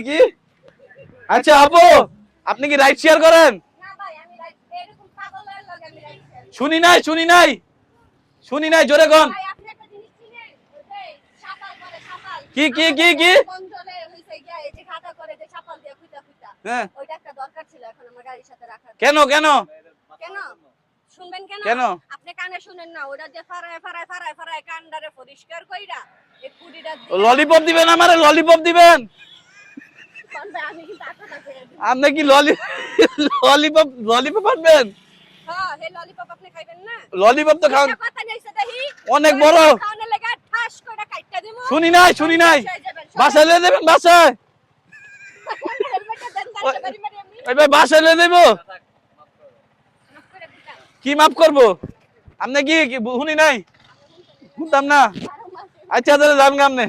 কি আচ্ছা আপু আপনি কি রাইড শেয়ার করেন? শুনি নাই জোরে কোন কি কি কি কি কেন কেন শুনবেন কেন? কেন আপনি কানে শুনেন না, ওটা যে ফারায় ফারায় ফারায় ফারায় কান্ডারে পরিষ্কার কইরা এই কুড়িটা ললিপপ দিবেন আমারে ললিপপ দিবেন আমি কিন্তু আপনাকে কইয়া দিই। আপনি কি ললিপপ ললিপপ আনবেন? হ্যাঁ, হে ললিপপ আপনি খাইবেন না? ললিপপ তো খান কথা নেইছে দেখি অনেক বড় খাওয়ানোর লাগা ঠাস কইরা কাইটটা দিমু। শুনি নাই বাসায় লয়ে যাবেন বাসায় হেলমেটটা দেন গাড়িতে বাড়ি মারি আমি। ওই ভাই বাসায় লয়ে দেব কি মাফ করব আপনি কি শুনি নাই শুনতাম না আচ্ছা তাহলে যান গামনে